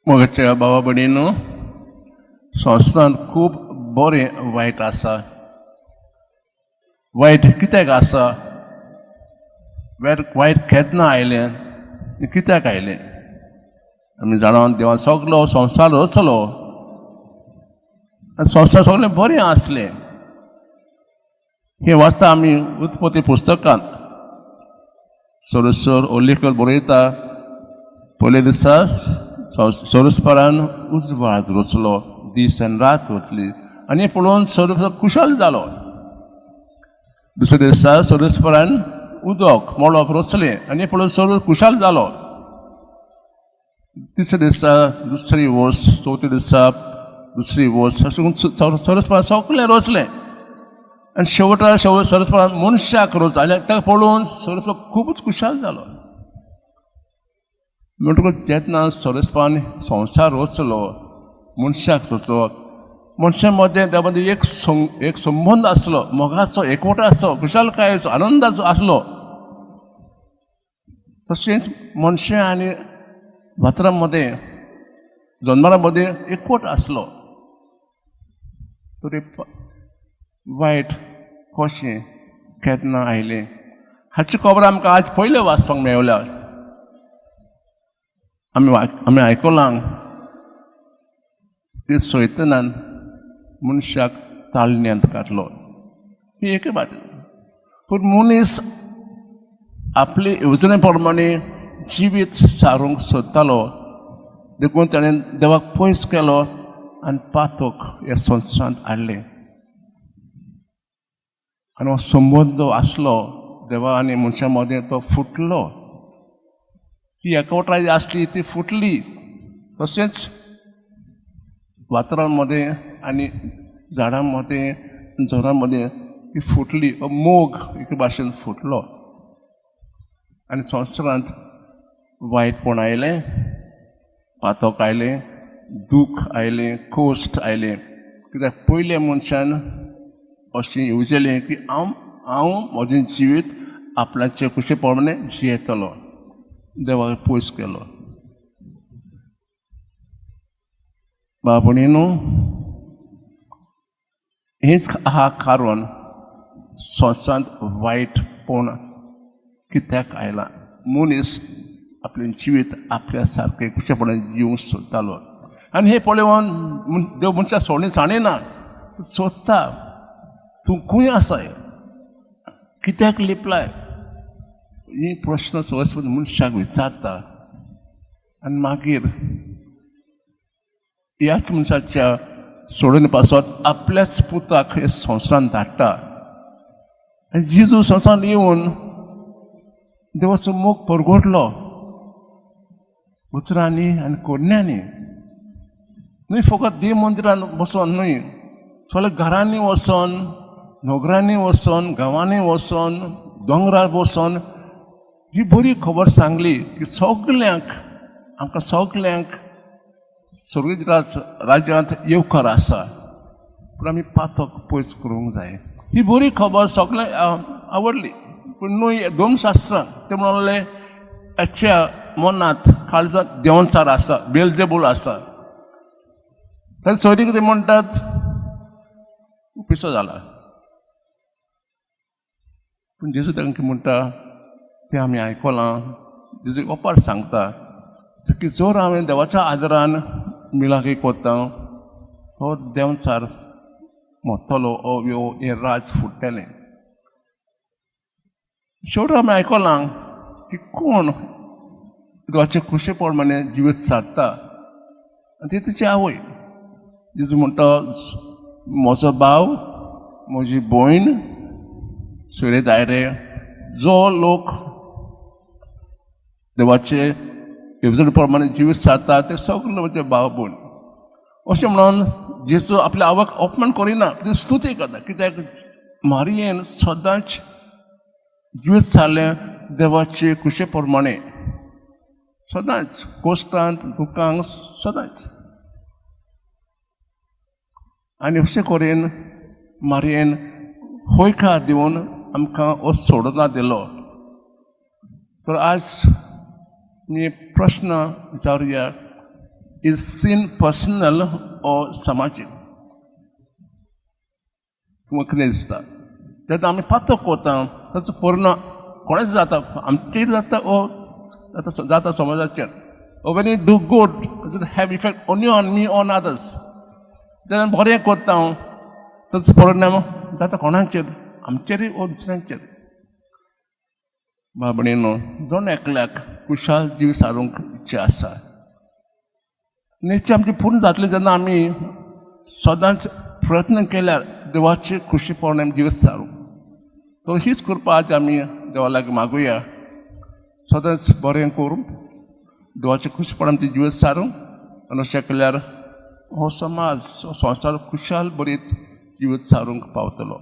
मोगाच्या भावा भयणींनो, संवसारांत खूब बरें वायट आसा. वायट कित्याक आसा? वायट केन्ना आयलें आनी कित्याक आयलें? आमी जाणून देवान सगलो संवसार रचलो आनी संवसार सगळें बरें आसलें. हें वाचता आमी उत्पत्ती पुस्तकांत. सोरसोर ओल्लीकर बरयता, पयले दिसा सोरसपरान उजवाड रचलो, दीस आनी रात वतली आनी पळोवन सोरस कुशल जालो. दुसऱ्या दिसा सोरसपरान उदक मळप रचलें आनी पळोवन सोरस कुशल जालो. तिसऱ्या दिसा दुसरी वर्स, चवथ्या दिसा दुसरी वर्स, अशें करून सोरसपरान सगळें रचलें आनी शेवटाक सोरसपरान मनशाक रचलो आनी ताका पळोवन सोरस खूबच कुशल जालो. म्हणटकूच जेन्ना सोरसपरान संवसार रचलो, मनशाक रचलो, मनशा मदें त्या मदें एक संबंद आसलो, मोगाचो, एकवट आसलो, कुशलकायेचो, आनंदाचो आसलो. तशेंच मनशा आनी वातरां मदें, जनावरां मदें एकवट आसलो. तरी वायट कशें केन्ना आयलें हाची खबर आमकां आज पयलें वाचपाक मेळ्ळ्या. आमी आयकलां की सैतानान मनशाक ताळण्यांत घातलो. ही एक बात. पूण मनीस आपले येवजणे प्रमाणे जिवीत सारूंक सोदतालो, देखून ताणें देवाक पयस केलो आनी पातक ह्या संवसारांत हाडलें. आनी हो संबंद आसलो देवा आनी मनशा मदें, तो फुटलो. ही एकवटाय आसली ती फुटली. तशेंच वातरां मदें आनी झाडां मदें, जोरां मदें ही फुटली. मोग एके भाशेन फुटलो आनी संवसारांत वायटपण आयलें, पातक आयलें, दूख आयलें, कोश्ट आयलें. कित्याक पयले मनशान अशें येवजलें की हांव म्हजें जिवीत आपल्याचे कुशे प्रमाणे जियेतलो. देवाक पयस केलो. भाव भयणींनो, हेंच आहा कारण संवसारांत वायटपण कित्याक आयलां. मनीस आपलें जिवीत आपल्या सारकें कुशेपणान जिवंक सोदतालो आनी हें पळोवन देव मनशाक साणयना, सोदता. तूं खंय आसाय, कित्याक लिपलाय, ही प्रश्न सगळे मनशाक विचारता. आनी मागीर ह्याच मनशाच्या सोडून पासत आपल्याच पुताक हे संवसारांत धाडटा. आनी जेजू संवसारांत येवन देवाचो मोग परगटलो उतरांनी आनी कोडण्यांनी. न्हय फकत देव मंदिरांत बसोन न्हय, सगळ्या घरांनी वचोन, नोगरांनी वचोन, गांवांनी वचोन, दोंगरार बसोन ही बरी खबर सांगली की सगल्यांक, आमकां सगल्यांक स्वर्गीय राज्यांत येवकार आसा, पूण आमी पातक पयस करूंक जाय. ही बरी खबर सगळ्यांक आवडली. पूण न्हय धर्मशास्त्रांत ते म्हणलें हाच्या मनांत काळजांत देंवचार आसा, बेलजेबूल आसा. ताचे सोयरी कितें म्हणटात, पिसो जाला. पूण जेजू तांकां म्हणटा तें आमी आयकलां. जेजू ओपार सांगता की जर हांवें देवाच्या आदारान मिलागी कोत्ता, तो देंवचार मोडटलो, हें राज फुट्टलें. शेवट आमी आयकलां की कोण देवाचे खुशे प्रमाणे जिवीत सारता, आनी ती तिची आवय. जेजू म्हणटा म्हजो भाव, म्हजी भयण, सोयरे दायरे, जो लोक देवाचे येवजणे प्रमाणे जिवीत सारता ते सगळे म्हणजे भाव भयण. अशें म्हणून जेजू आपल्या आवयक अपमान करिना, ती स्तुती करता. कित्याक मारयेन सदांच जिवीत सारलें देवाचे कुशे प्रमाणे, सदांच कोश्टांत, दुखांक, सदांच. आनी अशें करून मारयेन होयकार दिवन आमकां हो सोडना दिलो. तर आज मी प्रश्न विचारूया is sin personal or सामाजिक किंवा कितें दिसता तेन्ना आमी पातळ कोता ताचो परिणाम कोणाचेर जाता आमचेर जाता ओ जाता समाजाचेर or when you do good does it have effect only on me or on others तेन्ना बरें कोता हांव ताचो परिणाम जाता कोणाचेर आमचेर ओ दुसऱ्यांचेर बाबडीनो दोन एकल्याक कुशाल जीव सारूंक इच्छा आसा निश्चय आमची पूर्ण जातली जेन्ना आमी सदांच प्रयत्न केल्यार देवाची खुशी पडून जीव सारूंक तो हीच कृपा आज आमी देवा लागीं मागुया सदांच बरें करून देवाची खुशी पडून आमची जीव सारूंक आनी अशें केल्यार हो समाज हो संवसार खुशाल बरीत जीव सारूंक पावतलो